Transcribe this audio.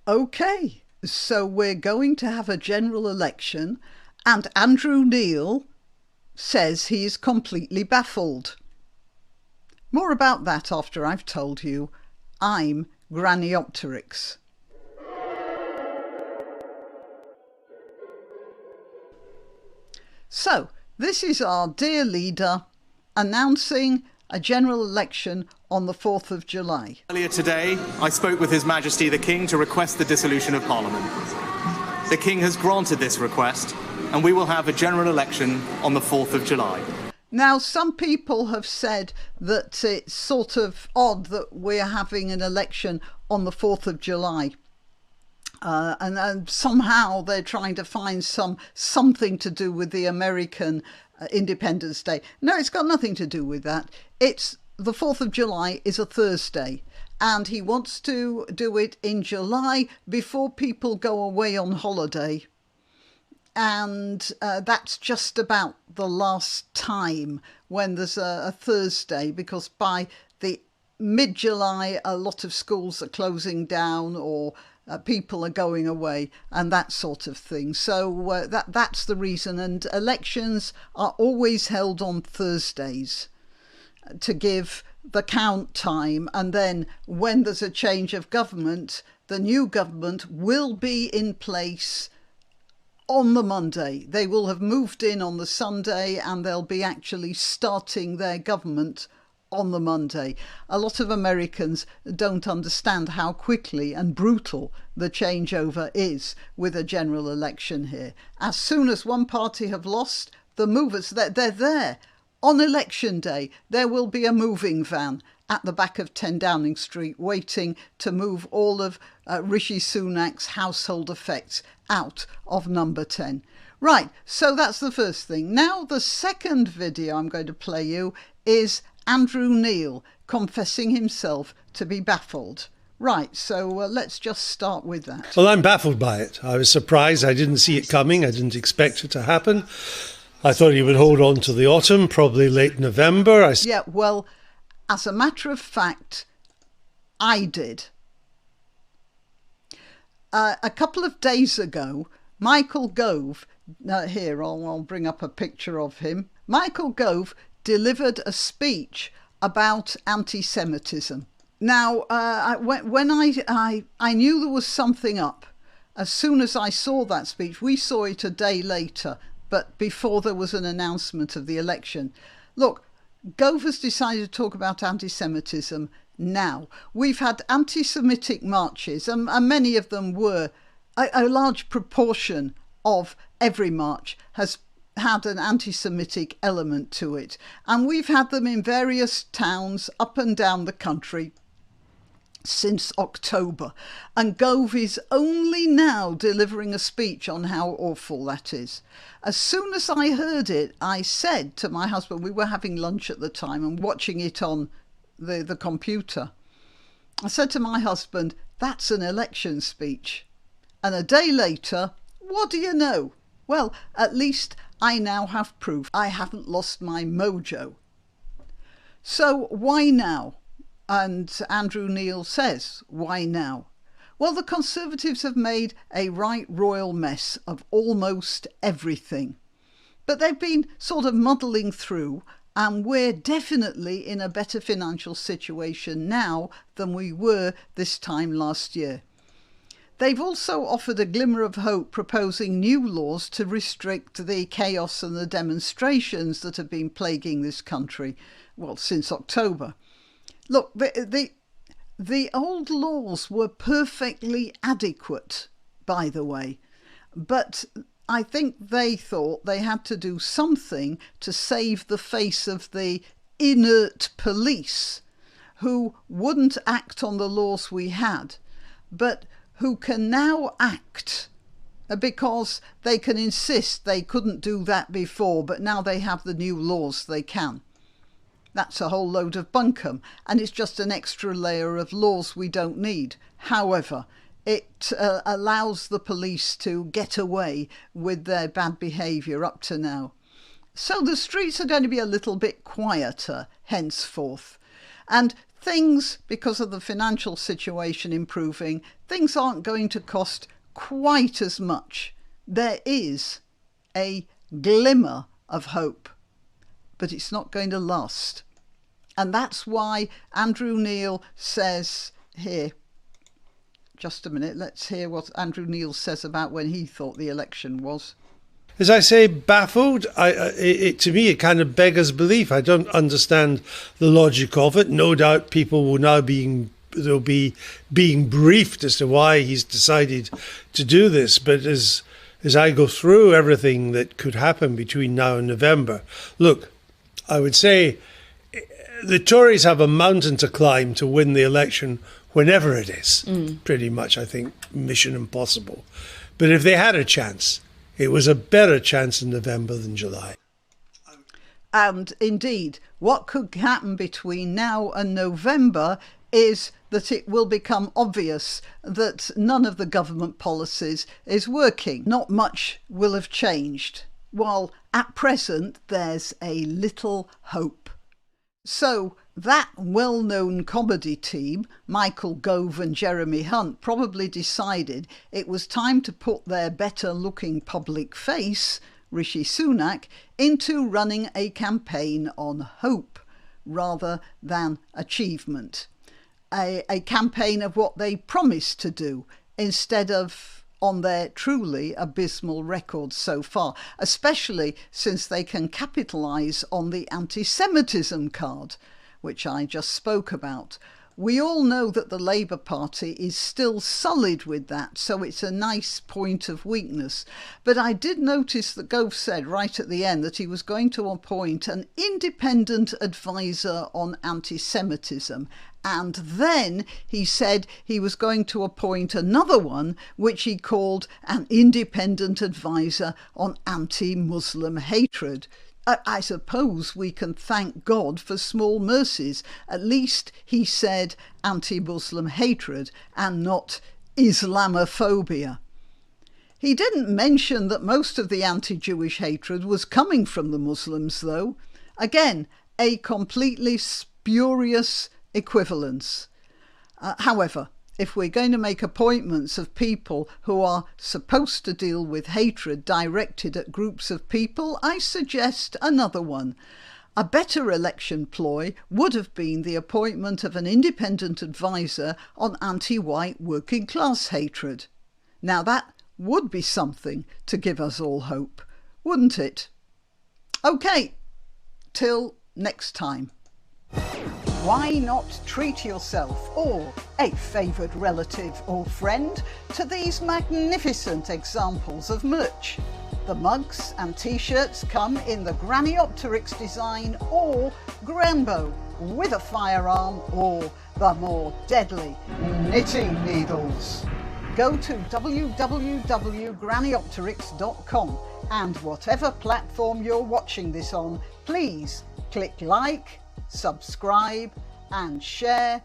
Okay, so we're going to have a general election, and Andrew Neil says he is completely baffled. More about that after I've told you I'm Granniopteryx. So, this is our dear leader announcing a general election on the 4th of July. Earlier today, I spoke with His Majesty the King to request the dissolution of Parliament. The King has granted this request, and we will have a general election on the 4th of July. Now, some people have said that it's sort of odd that we're having an election on the 4th of July. And somehow they're trying to find something to do with the American Independence Day. No, it's got nothing to do with that. It's the 4th of July is a Thursday, and he wants to do it in July before people go away on holiday. And that's just about the last time when there's a Thursday, because by the mid-July a lot of schools are closing down, or people are going away and that sort of thing. So that's the reason. And elections are always held on Thursdays to give the count time. And then when there's a change of government, the new government will be in place on the Monday. They will have moved in on the Sunday, and they'll be actually starting their government on the Monday. A lot of Americans don't understand how quickly and brutal the changeover is with a general election here. As soon as one party have lost, the movers, they're there. On election day, there will be a moving van at the back of 10 Downing Street waiting to move all of Rishi Sunak's household effects out of number 10. Right, so that's the first thing. Now, the second video I'm going to play you is Andrew Neil confessing himself to be baffled. Right, so let's just start with that. Well, I'm baffled by it. I was surprised. I didn't see it coming. I didn't expect it to happen. I thought he would hold on to the autumn, probably late November. Yeah, well, as a matter of fact, I did. A couple of days ago, Michael Gove, here, I'll bring up a picture of him. Michael Gove delivered a speech about anti-Semitism. Now, when I knew there was something up, as soon as I saw that speech, we saw it a day later, but before there was an announcement of the election. Look, Gove has decided to talk about anti-Semitism now. We've had anti-Semitic marches, and many of them were, a large proportion of every march has had an anti-Semitic element to it. And we've had them in various towns up and down the country since October. And Gove is only now delivering a speech on how awful that is. As soon as I heard it, I said to my husband, we were having lunch at the time and watching it on the computer. I said to my husband, that's an election speech. And a day later, what do you know? Well, at least I now have proof I haven't lost my mojo. So why now? And Andrew Neil says, why now? Well, the Conservatives have made a right royal mess of almost everything. But they've been sort of muddling through, and we're definitely in a better financial situation now than we were this time last year. They've also offered a glimmer of hope, proposing new laws to restrict the chaos and the demonstrations that have been plaguing this country, well, since October. Look, the old laws were perfectly adequate, by the way, but I think they thought they had to do something to save the face of the inert police, who wouldn't act on the laws we had, but who can now act because they can insist they couldn't do that before, but now they have the new laws, they can. That's a whole load of bunkum, and it's just an extra layer of laws we don't need. However, it allows the police to get away with their bad behaviour up to now. So the streets are going to be a little bit quieter henceforth. And things, because of the financial situation improving, things aren't going to cost quite as much. There is a glimmer of hope, but it's not going to last. And that's why Andrew Neil says here, just a minute, let's hear what Andrew Neil says about when he thought the election was. As I say, baffled. To me, it kind of beggars belief. I don't understand the logic of it. No doubt people will now they'll be being briefed as to why he's decided to do this. But as I go through everything that could happen between now and November, look, I would say the Tories have a mountain to climb to win the election whenever it is. Pretty much, I think, mission impossible. But if they had a chance, it was a better chance in November than July. And indeed, what could happen between now and November is that it will become obvious that none of the government policies is working. Not much will have changed, while at present there's a little hope. So that well-known comedy team, Michael Gove and Jeremy Hunt, probably decided it was time to put their better-looking public face, Rishi Sunak, into running a campaign on hope rather than achievement. A campaign of what they promised to do instead of on their truly abysmal record so far, especially since they can capitalise on the anti-Semitism card, which I just spoke about. We all know that the Labour Party is still sullied with that, so it's a nice point of weakness. But I did notice that Gove said right at the end that he was going to appoint an independent advisor on anti-Semitism. And then he said he was going to appoint another one, which he called an independent advisor on anti-Muslim hatred. I suppose we can thank God for small mercies. At least he said anti-Muslim hatred and not Islamophobia. He didn't mention that most of the anti-Jewish hatred was coming from the Muslims, though. Again, a completely spurious equivalence. However, if we're going to make appointments of people who are supposed to deal with hatred directed at groups of people, I suggest another one. A better election ploy would have been the appointment of an independent advisor on anti-white working class hatred. Now that would be something to give us all hope, wouldn't it? OK, till next time. Why not treat yourself or a favoured relative or friend to these magnificent examples of merch? The mugs and t-shirts come in the granniopteryx design or Granbo with a firearm or the more deadly knitting needles. Go to www.granniopteryx.com and whatever platform you're watching this on, please click like, subscribe and share